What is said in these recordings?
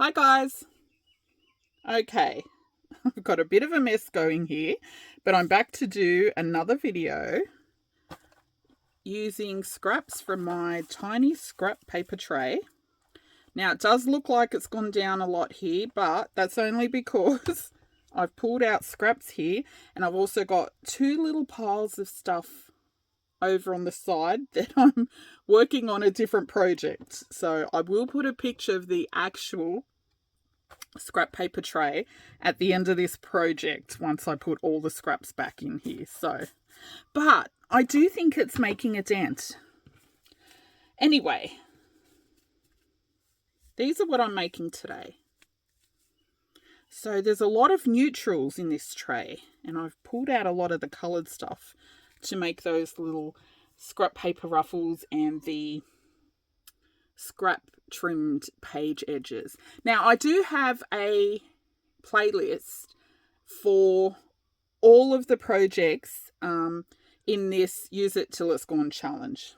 Hi guys. Okay, I've got a bit of a mess going here, but I'm back to do another video using scraps from my tiny scrap paper tray. Now it does look like it's gone down a lot here, but that's only because I've pulled out scraps here, and I've also got two little piles of stuff over on the side that I'm working on a different project. So I will put a picture of the actual scrap paper tray at the end of this project once I put all the scraps back in here. But I do think it's making a dent. Anyway, these are what I'm making today. So there's a lot of neutrals in this tray, and I've pulled out a lot of the coloured stuff to make those little scrap paper ruffles and the scrap trimmed page edges. Now I do have a playlist for all of the projects in this Use It Till It's Gone challenge.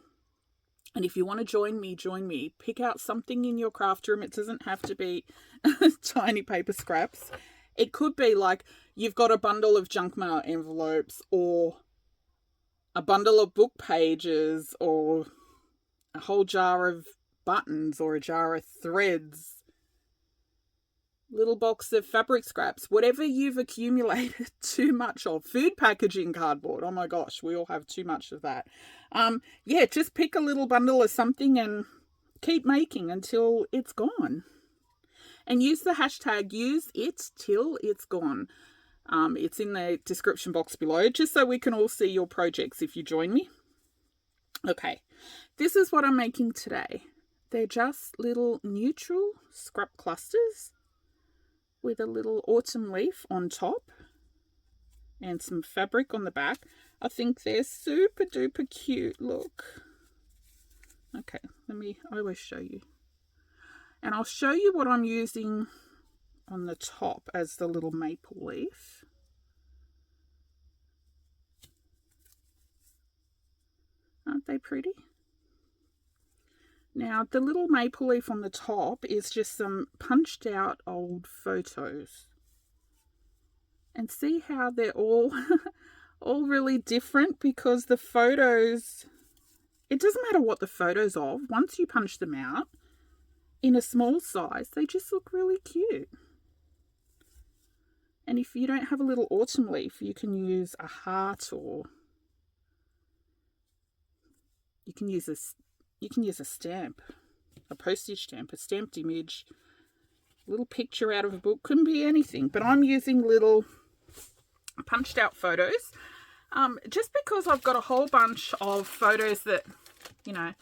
And if you want to join me. Pick out something in your craft room. It doesn't have to be tiny paper scraps. It could be like you've got a bundle of junk mail envelopes, or a bundle of book pages, or a whole jar of buttons, or a jar of threads, little box of fabric scraps, whatever you've accumulated too much of. Food packaging cardboard, oh my gosh, we all have too much of that. Yeah, just pick a little bundle of something and keep making until it's gone. And use the hashtag useittilitsgone. It's in the description box below, just so we can all see your projects if you join me. Okay, this is what I'm making today. They're just little neutral scrap clusters with a little autumn leaf on top and some fabric on the back. I think they're super duper cute. Look. Okay, I always show you. And I'll show you what I'm using on the top as the little maple leaf. Aren't they pretty? Now, the little maple leaf on the top is just some punched out old photos. And see how they're all really different, because the photos, it doesn't matter what the photos of, once you punch them out in a small size, they just look really cute. And if you don't have a little autumn leaf, you can use a heart, or you can use a stamp, a postage stamp, a stamped image, a little picture out of a book, couldn't be anything. But I'm using little punched out photos, just because I've got a whole bunch of photos that, you know,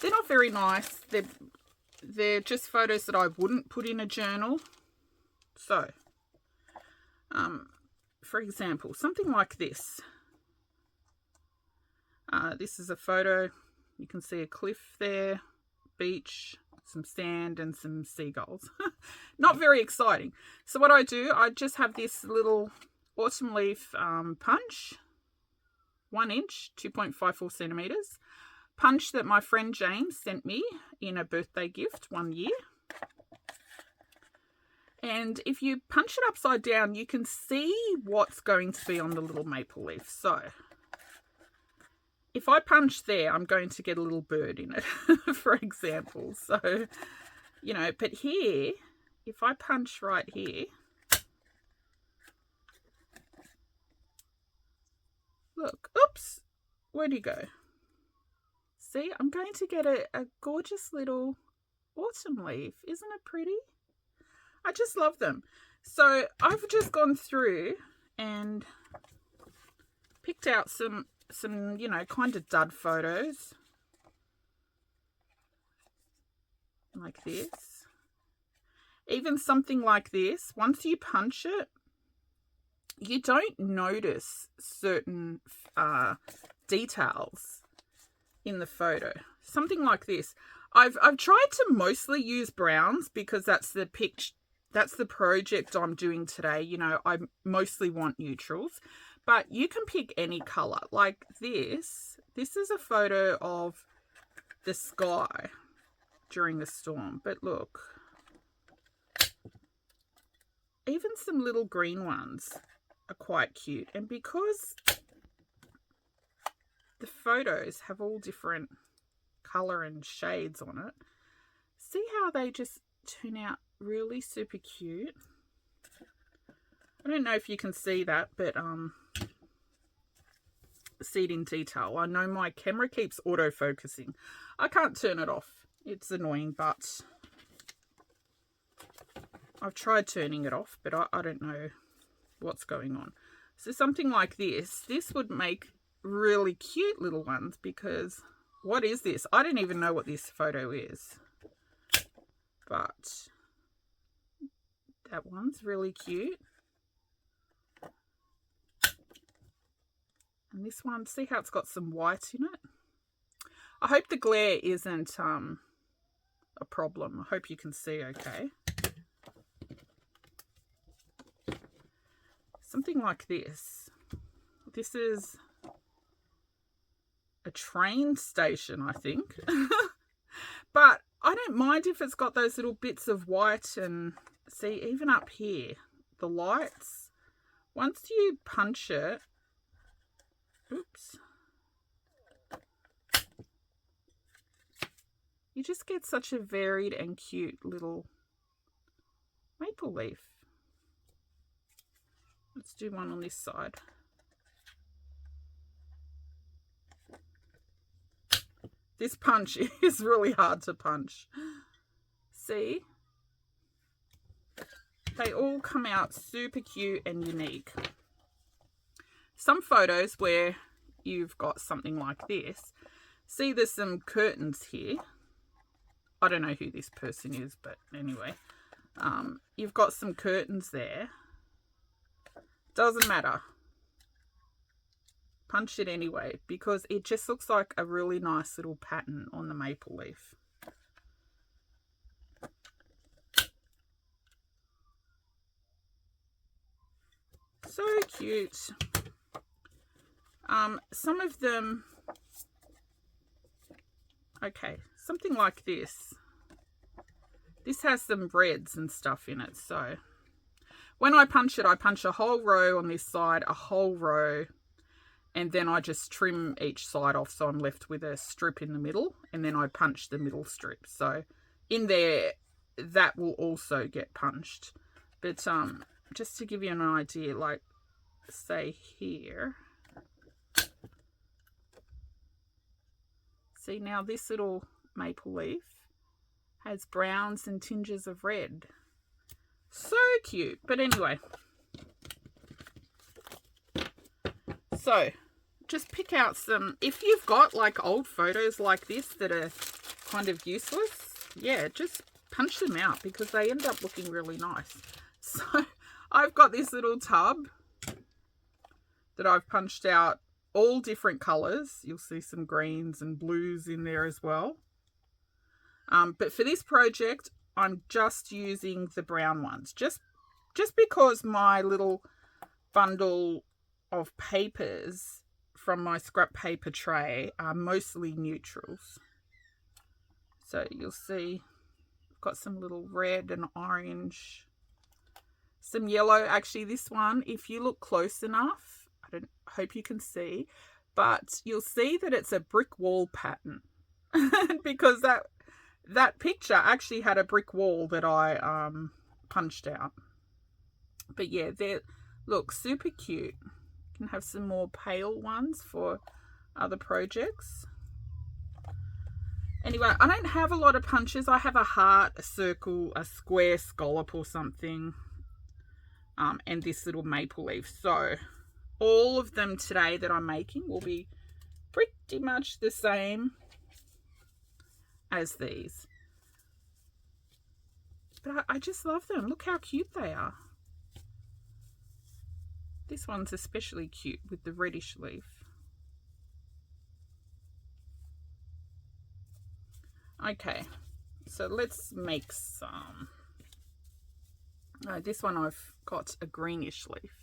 they're not very nice. They're just photos that I wouldn't put in a journal. So, for example, something like this. This is a photo. You can see a cliff there, beach, some sand, and some seagulls. Not very exciting. So what I do, I just have this little autumn leaf punch, 1 inch, 2.54 centimeters, punch that my friend James sent me in a birthday gift one year. And if you punch it upside down, you can see what's going to be on the little maple leaf. So if I punch there, I'm going to get a little bird in it, for example. So, you know, but here, if I punch right here, look, oops, where'd he go? See, I'm going to get a gorgeous little autumn leaf. Isn't it pretty? I just love them. So I've just gone through and picked out some, you know, kind of dud photos like this. Even something like this, once you punch it, you don't notice certain details in the photo. Something like this. I've tried to mostly use browns because that's the project I'm doing today. You know, I mostly want neutrals. But you can pick any colour. Like this. This is a photo of the sky during the storm. But look. even some little green ones are quite cute. And because the photos have all different colour and shades on it, see how they just turn out really super cute. I don't know if you can see that, but see it in detail. I know my camera keeps auto-focusing. I can't turn it off. It's annoying, but I've tried turning it off, but I don't know what's going on. So something like this would make really cute little ones, because what is this? I don't even know what this photo is, but that one's really cute. And this one, see how it's got some white in it? I hope the glare isn't a problem. I hope you can see okay. Something like this. This is a train station, I think. But I don't mind if it's got those little bits of white, and see, even up here, the lights, once you punch it, oops, you just get such a varied and cute little maple leaf. Let's do one on this side. This punch is really hard to punch. See? They all come out super cute and unique. Some photos where you've got something like this, see there's some curtains here. I don't know who this person is, but anyway, you've got some curtains there. Doesn't matter. Punch it anyway, because it just looks like a really nice little pattern on the maple leaf. So cute. Some of them, okay, something like this. This has some reds and stuff in it, so when I punch it, I punch a whole row on this side, a whole row, and then I just trim each side off, so I'm left with a strip in the middle, and then I punch the middle strip. So in there, that will also get punched. But just to give you an idea, like say here, see now this little maple leaf has browns and tinges of red. So cute. But anyway, so just pick out some, if you've got like old photos like this that are kind of useless, yeah, just punch them out, because they end up looking really nice. So I've got this little tub that I've punched out all different colors. You'll see some greens and blues in there as well. But for this project, I'm just using the brown ones, just because my little bundle of papers from my scrap paper tray are mostly neutrals. So you'll see I've got some little red and orange, some yellow. Actually, this one, if you look close enough, I hope you can see, but you'll see that it's a brick wall pattern because that picture actually had a brick wall that I punched out. But yeah, they look super cute. You can have some more pale ones for other projects. Anyway, I don't have a lot of punches. I have a heart, a circle, a square scallop or something, and this little maple leaf. So all of them today that I'm making will be pretty much the same as these. But I just love them. Look how cute they are. This one's especially cute with the reddish leaf. Okay, so let's make some. This one I've got a greenish leaf.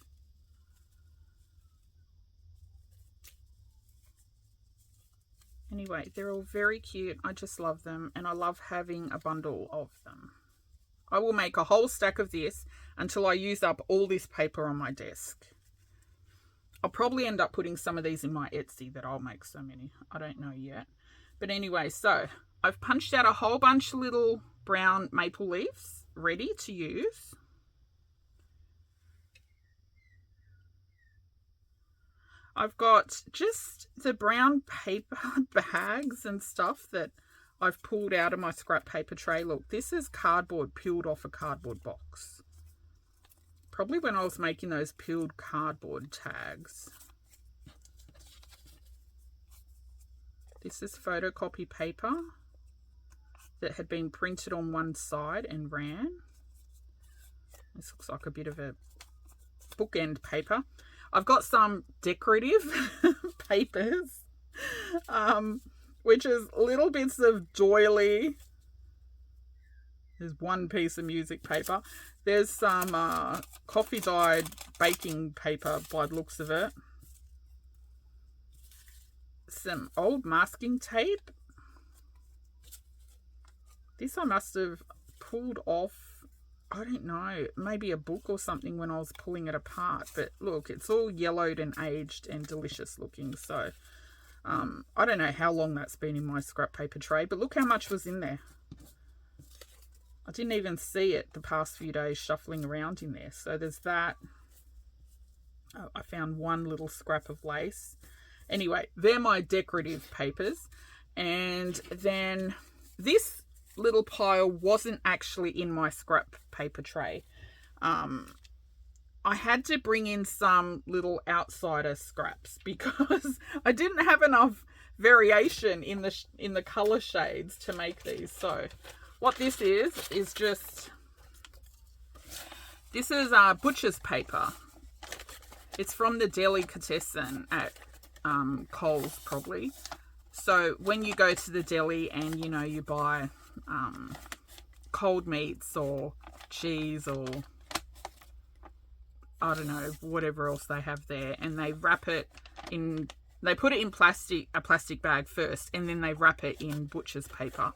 Anyway, they're all very cute. I just love them, and I love having a bundle of them. I will make a whole stack of this until I use up all this paper on my desk. I'll probably end up putting some of these in my Etsy that I'll make so many. I don't know yet. But anyway, so I've punched out a whole bunch of little brown maple leaves ready to use. I've got just the brown paper bags and stuff that I've pulled out of my scrap paper tray. Look, this is cardboard peeled off a cardboard box. Probably when I was making those peeled cardboard tags. This is photocopy paper that had been printed on one side and ran. This looks like a bit of a bookend paper. I've got some decorative papers, which is little bits of doily. There's one piece of music paper. There's some coffee dyed baking paper by the looks of it. Some old masking tape. This I must have pulled off, I don't know, maybe a book or something when I was pulling it apart. But look, it's all yellowed and aged and delicious looking. So I don't know how long that's been in my scrap paper tray, but look how much was in there. I didn't even see it the past few days shuffling around in there. So there's that. Oh, I found one little scrap of lace. Anyway, they're my decorative papers. And then this little pile wasn't actually in my scrap paper tray. I had to bring in some little outsider scraps because I didn't have enough variation in the color shades to make these. So what this is just, this is butcher's paper. It's from the delicatessen at Coles probably. So when you go to the deli and you buy cold meats or cheese or I don't know, whatever else they have there, and they wrap it in, they put it in a plastic bag first, and then they wrap it in butcher's paper.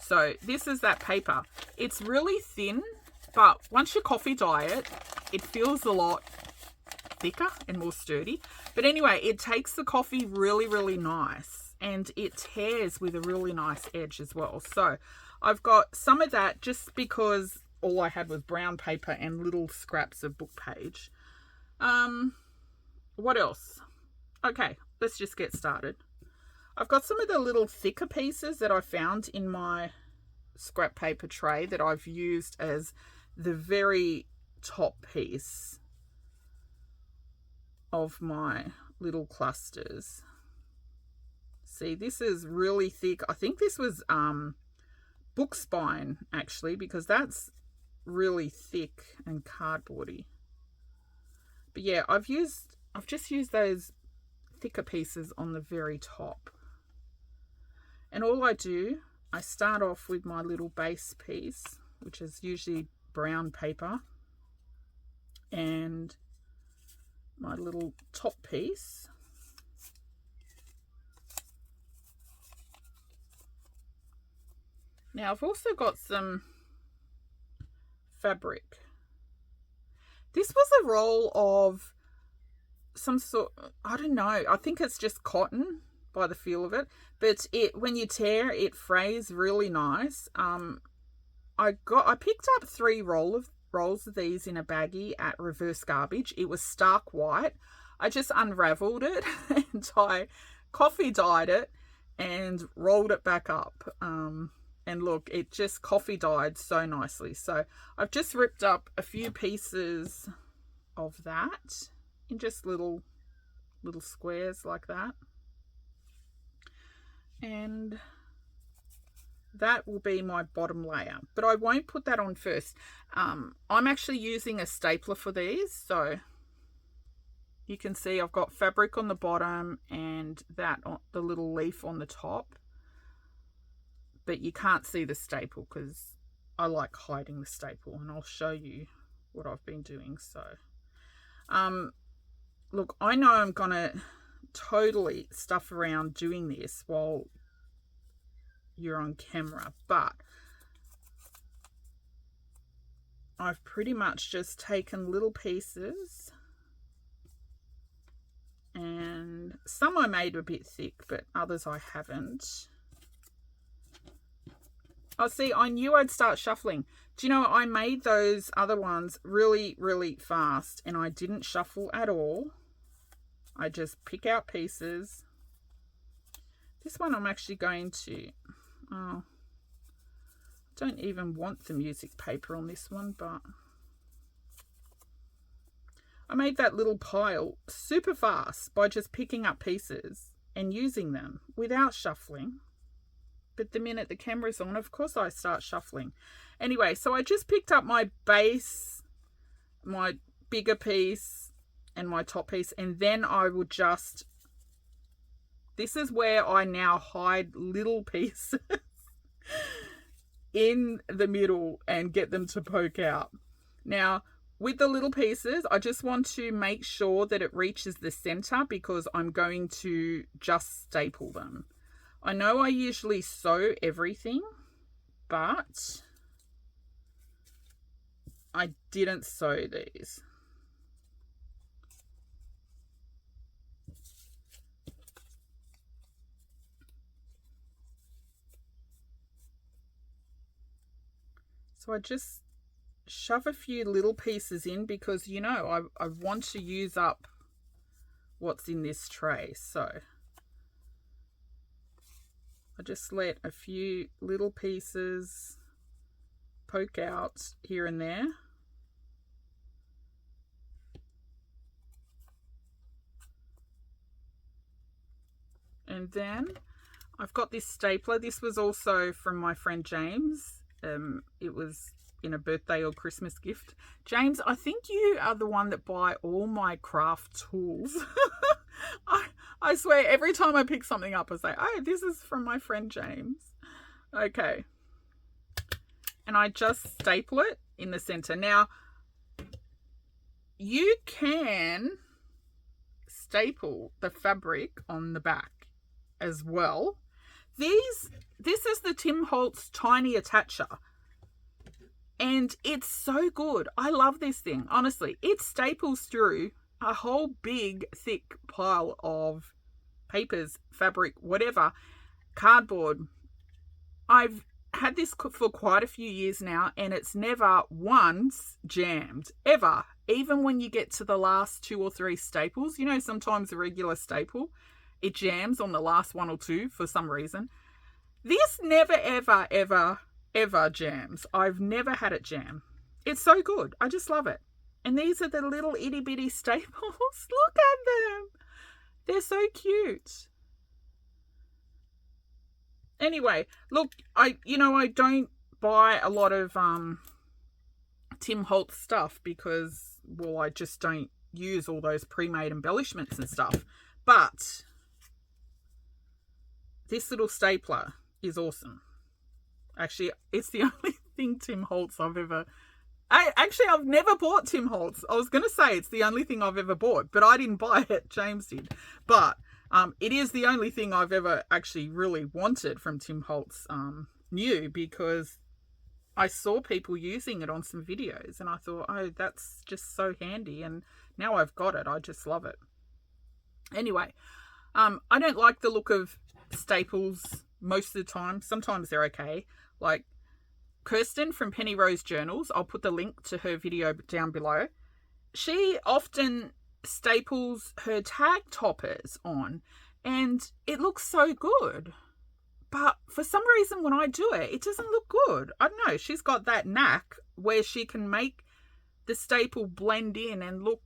So this is that paper. It's really thin, but once you coffee dye it, it feels a lot thicker and more sturdy. But anyway, it takes the coffee really, really nice, and it tears with a really nice edge as well. So I've got some of that just because all I had was brown paper and little scraps of book page. What else? Okay, let's just get started. I've got some of the little thicker pieces that I found in my scrap paper tray that I've used as the very top piece of my little clusters. See, this is really thick. I think this was book spine actually, because that's really thick and cardboardy. But yeah, I've just used those thicker pieces on the very top. And all I do, I start off with my little base piece, which is usually brown paper, and my little top piece. Now I've also got some fabric. This was a roll of some sort, I don't know, I think it's just cotton by the feel of it, but when you tear it frays really nice. I picked up 3 rolls of these in a baggie at Reverse Garbage. It was stark white. I just unraveled it and I coffee dyed it and rolled it back up. And look, it just coffee dyed so nicely. So I've just ripped up a few pieces of that in just little squares like that. And that will be my bottom layer. But I won't put that on first. I'm actually using a stapler for these. So you can see I've got fabric on the bottom and that on the little leaf on the top. But you can't see the staple because I like hiding the staple, and I'll show you what I've been doing. So look, I know I'm gonna totally stuff around doing this while you're on camera, but I've pretty much just taken little pieces, and some I made a bit thick, but others I haven't. Oh, see, I knew I'd start shuffling. Do you know, I made those other ones really, really fast, and I didn't shuffle at all. I just pick out pieces. This one I'm actually going to, oh, don't even want the music paper on this one, but I made that little pile super fast by just picking up pieces and using them without shuffling. But the minute the camera's on, of course I start shuffling. Anyway, so I just picked up my base, my bigger piece, and my top piece, and then I will just, this is where I now hide little pieces in the middle and get them to poke out. Now, with the little pieces, I just want to make sure that it reaches the center because I'm going to just staple them. I know I usually sew everything, but I didn't sew these. So I just shove a few little pieces in because, you know, I want to use up what's in this tray. So I just let a few little pieces poke out here and there. And then I've got this stapler. This was also from my friend James. It was in a birthday or Christmas gift. James, I think you are the one that buy all my craft tools. I swear every time I pick something up, I say, oh, this is from my friend James. Okay. And I just staple it in the center. Now, you can staple the fabric on the back as well. This is the Tim Holtz Tiny Attacher. And it's so good. I love this thing. Honestly, it staples through a whole big, thick pile of papers, fabric, whatever, cardboard. I've had this for quite a few years now, and it's never once jammed, ever. Even when you get to the last 2 or 3 staples, you know, sometimes a regular staple, it jams on the last 1 or 2 for some reason. This never, ever, ever, ever jams. I've never had it jam. It's so good. I just love it. And these are the little itty bitty staples. Look at them. They're so cute. Anyway, look, I don't buy a lot of Tim Holtz stuff because, well, I just don't use all those pre-made embellishments and stuff. But this little stapler is awesome. Actually, it's the only thing Tim Holtz I've never bought Tim Holtz. I was going to say it's the only thing I've ever bought, but I didn't buy it. James did. But it is the only thing I've ever actually really wanted from Tim Holtz new, because I saw people using it on some videos and I thought, oh, that's just so handy. And now I've got it. I just love it. Anyway, I don't like the look of staples most of the time. Sometimes they're okay. Like Kirsten from Penny Rose Journals, I'll put the link to her video down below. She often staples her tag toppers on and it looks so good. But for some reason when I do it, it doesn't look good. I don't know. She's got that knack where she can make the staple blend in and look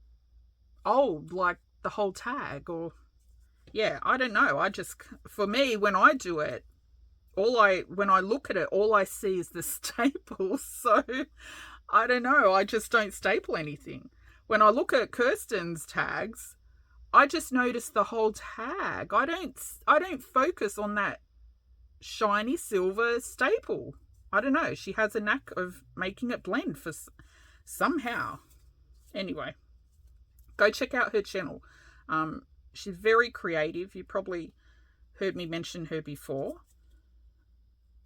old, like the whole tag. Or, yeah, I don't know. For me, when I do it, when I look at it, all I see is the staples. So I don't know. I just don't staple anything. When I look at Kirsten's tags, I just notice the whole tag. I don't focus on that shiny silver staple. I don't know. She has a knack of making it blend for somehow. Anyway, go check out her channel. She's very creative. You probably heard me mention her before.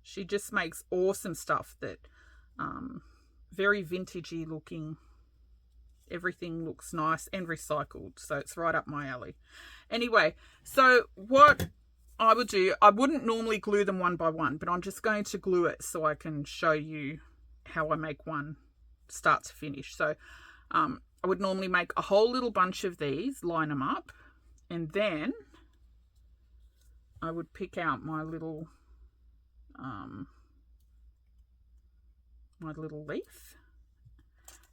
She just makes awesome stuff that very vintagey looking. Everything looks nice and recycled, so it's right up my alley. Anyway, so what I would do, I wouldn't normally glue them one by one, but I'm just going to glue it so I can show you how I make one start to finish. So I would normally make a whole little bunch of these, line them up, and then I would pick out my little leaf,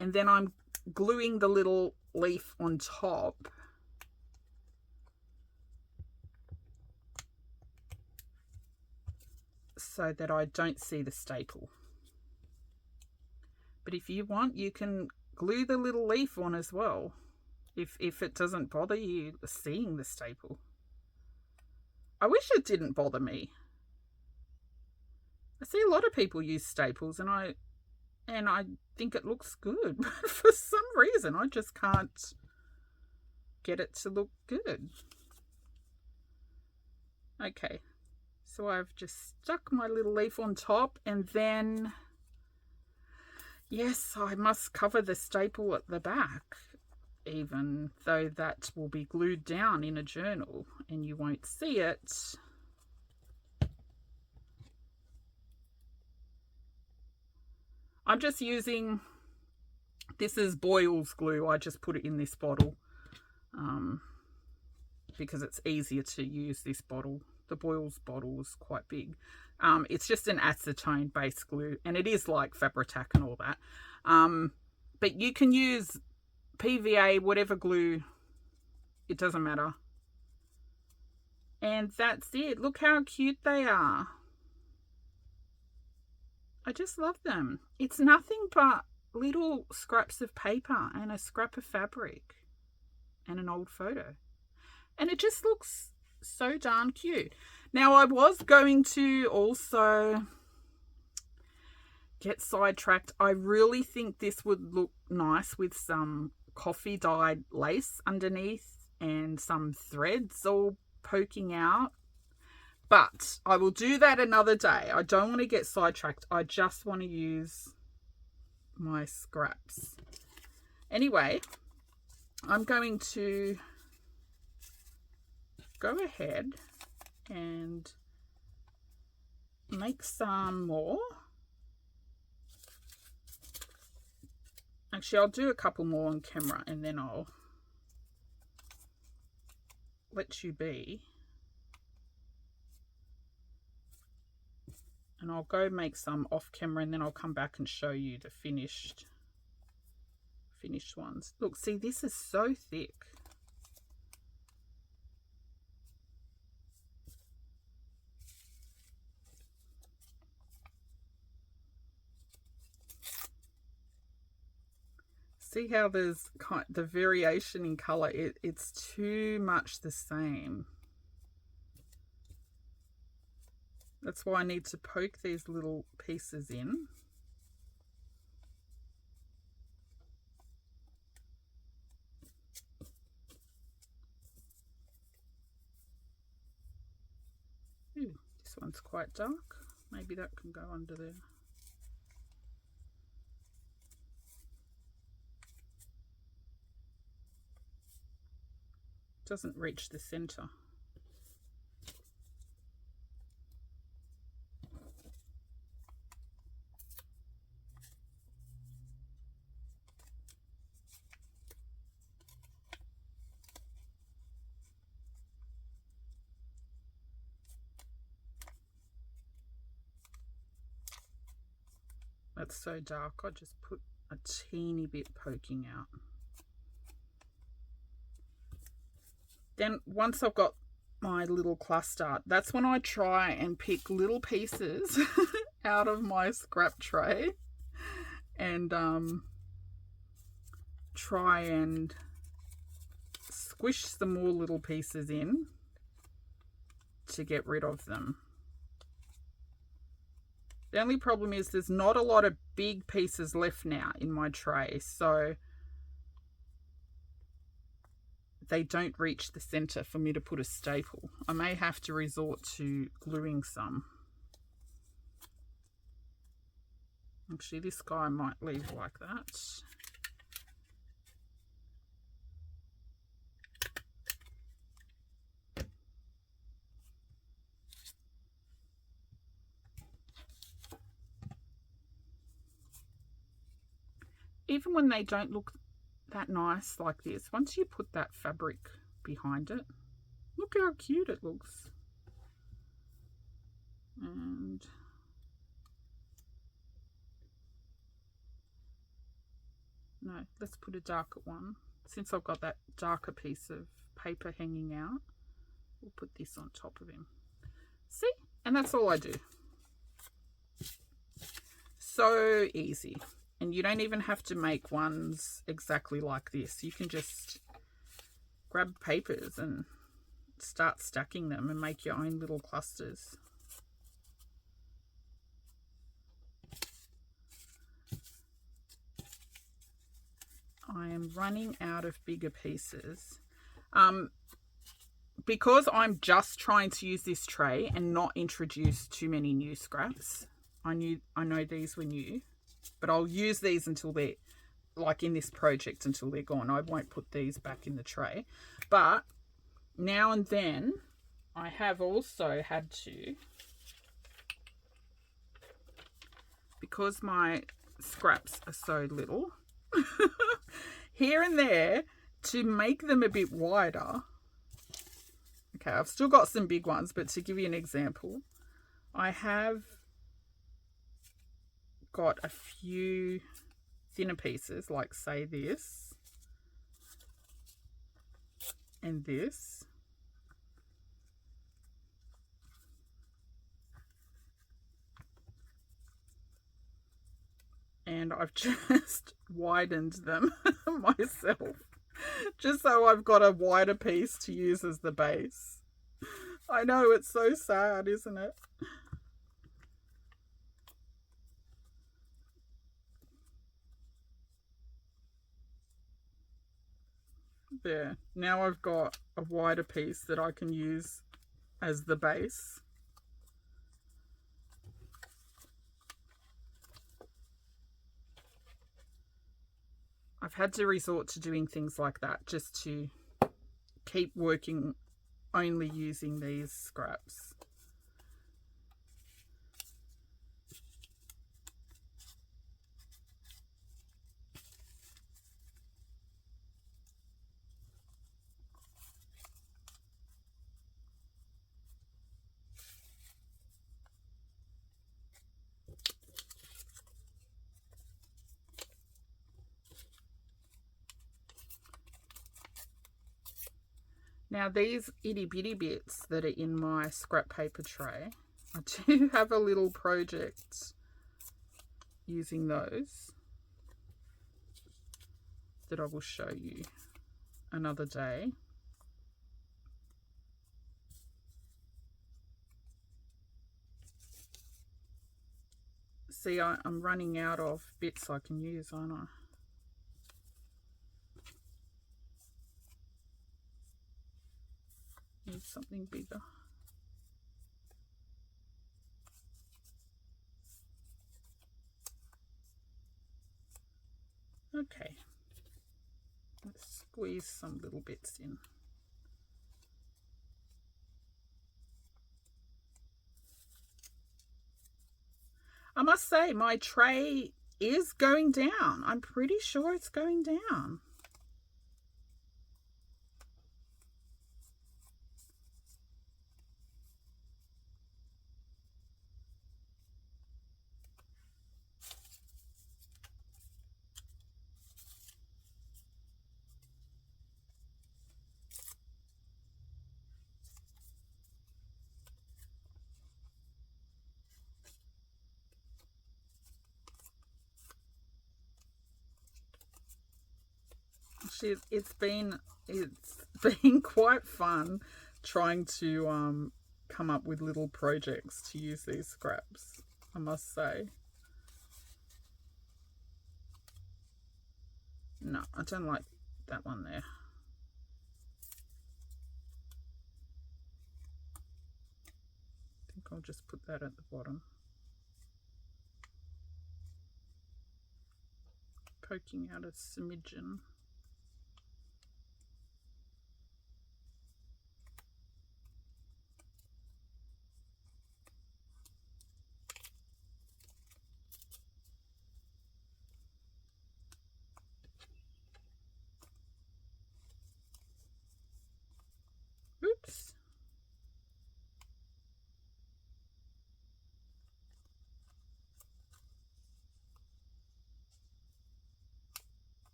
and then I'm gluing the little leaf on top so that I don't see the staple. But if you want, you can glue the little leaf on as well, if it doesn't bother you seeing the staple. I wish it didn't bother me. I see a lot of people use staples, and I think it looks good, but for some reason I just can't get it to look good. Okay, so I've just stuck my little leaf on top, and then yes, I must cover the staple at the back, even though that will be glued down in a journal and you won't see it. I'm just using, this is Boyle's glue. I just put it in this bottle because it's easier to use this bottle. The Boyle's bottle is quite big. It's just an acetone based glue, and it is like Fabri-Tac and all that. But you can use PVA, whatever glue, it doesn't matter. And that's it. Look how cute they are. I just love them. It's nothing but little scraps of paper and a scrap of fabric and an old photo. And it just looks so darn cute. Now, I was going to also get sidetracked. I really think this would look nice with some coffee dyed lace underneath and some threads all poking out. But I will do that another day. I don't want to get sidetracked. I just want to use my scraps. Anyway, I'm going to go ahead and make some more. Actually, I'll do a couple more on camera and then I'll let you be. And I'll go make some off camera and then I'll come back and show you the finished ones. Look, see, this is so thick. See how there's the variation in color? It's too much the same. That's why I need to poke these little pieces in. Ooh, this one's quite dark. Maybe that can go under there. Doesn't reach the center. That's so dark. I just put a teeny bit poking out. Then once I've got my little cluster, that's when I try and pick little pieces out of my scrap tray and try and squish some more little pieces in to get rid of them. The only problem is there's not a lot of big pieces left now in my tray, so they don't reach the center for me to put a staple. I may have to resort to gluing some. Actually, this guy I might leave like that. Even when they don't look that nice like this, once you put that fabric behind it, look how cute it looks. And no, let's put a darker one. Since I've got that darker piece of paper hanging out, we'll put this on top of him. See? And that's all I do. So easy. And you don't even have to make ones exactly like this. You can just grab papers and start stacking them and make your own little clusters. I am running out of bigger pieces. Because I'm just trying to use this tray and not introduce too many new scraps. I know these were new, but I'll use these until they're, like in this project, until they're gone. I won't put these back in the tray. But now and then I have also had to, because my scraps are so little, here and there, to make them a bit wider. Okay, I've still got some big ones, but to give you an example, I have got a few thinner pieces, like say this and this. And I've just widened them myself, just so I've got a wider piece to use as the base. I know, it's so sad, isn't it? There. Now I've got a wider piece that I can use as the base. I've had to resort to doing things like that just to keep working only using these scraps. Now these itty bitty bits that are in my scrap paper tray, I do have a little project using those that I will show you another day. See, I'm running out of bits I can use, aren't I? Need something bigger. Okay, let's squeeze some little bits in. I must say, my tray is going down. I'm pretty sure it's going down. It's been quite fun trying to come up with little projects to use these scraps, I must say. No, I don't like that one there. I think I'll just put that at the bottom. poking out a smidgen. Oops.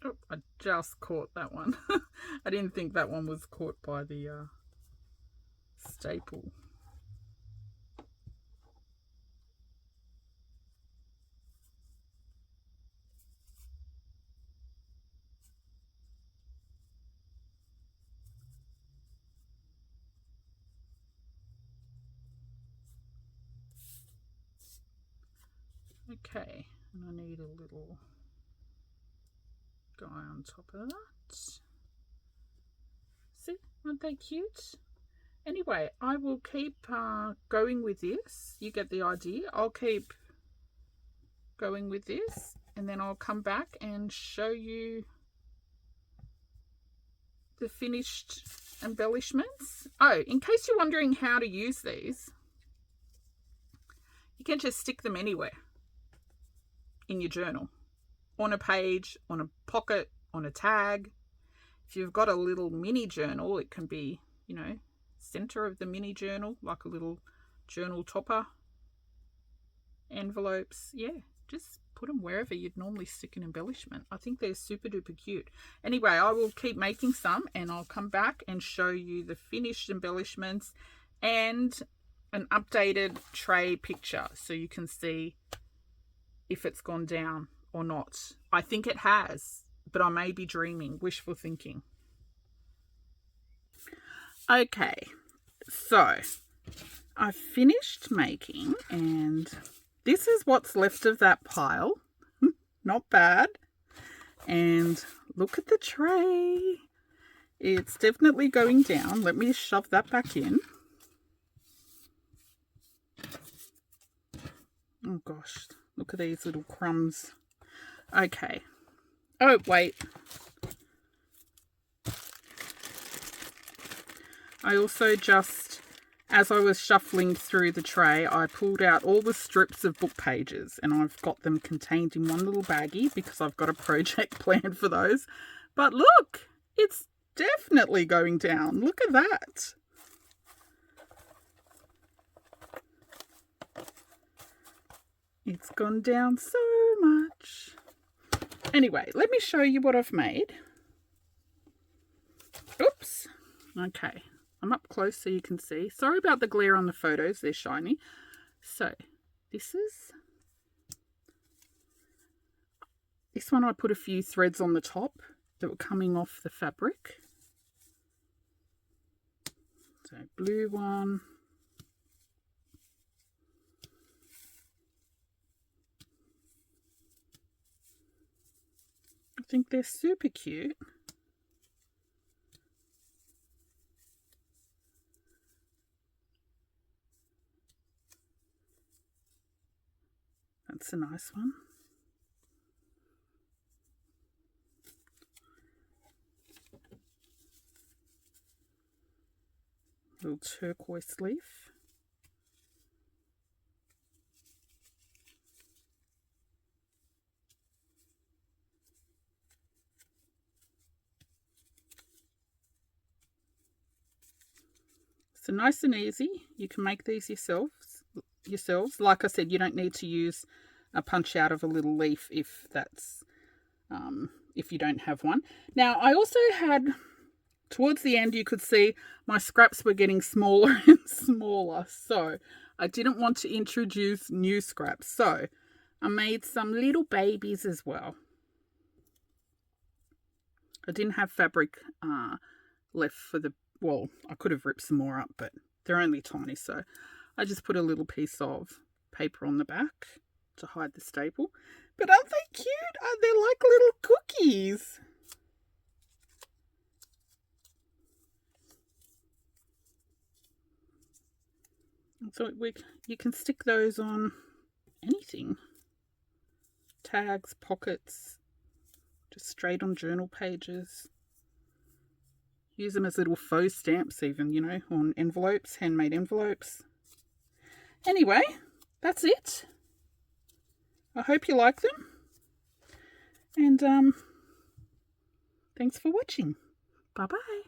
Oh, I just caught that one. I didn't think that one was caught by the staple. Okay, and I need a little guy on top of that. See, aren't they cute? Anyway, I will keep going with this. You get the idea. I'll keep going with this, and then I'll come back and show you the finished embellishments. Oh, in case you're wondering how to use these, you can just stick them anywhere in your journal, on a page, on a pocket, on a tag. If you've got a little mini journal, it can be, you know, center of the mini journal, like a little journal topper. Envelopes, yeah, just put them wherever you'd normally stick an embellishment. I think they're super duper cute. Anyway, I will keep making some, and I'll come back and show you the finished embellishments and an updated tray picture so you can see if it's gone down or not. I think it has, but I may be dreaming, wishful thinking. Okay, so I've finished making, and this is what's left of that pile. Not bad. And look at the tray. It's definitely going down. Let me shove that back in. Oh gosh, look at these little crumbs. Okay. Oh, wait. I also just, as I was shuffling through the tray, I pulled out all the strips of book pages, and I've got them contained in one little baggie because I've got a project planned for those. But look, it's definitely going down. Look at that. It's gone down so much. Anyway, let me show you what I've made. Oops. Okay. I'm up close so you can see. Sorry about the glare on the photos. They're shiny. So, this one I put a few threads on the top that were coming off the fabric. So, blue one. I think they're super cute. That's a nice one. Little turquoise leaf. So nice and easy. You can make these yourselves. Like I said, you don't need to use a punch out of a little leaf if that's if you don't have one. Now, I also had, towards the end, you could see my scraps were getting smaller and smaller. So I didn't want to introduce new scraps. So I made some little babies as well. I didn't have fabric left for the, well, I could have ripped some more up, but they're only tiny. So I just put a little piece of paper on the back to hide the staple. But aren't they cute? They're like little cookies. you can stick those on anything. Tags, pockets, just straight on journal pages. Use them as little faux stamps even, you know, on envelopes, handmade envelopes. Anyway, that's it. I hope you like them. And thanks for watching. Bye-bye.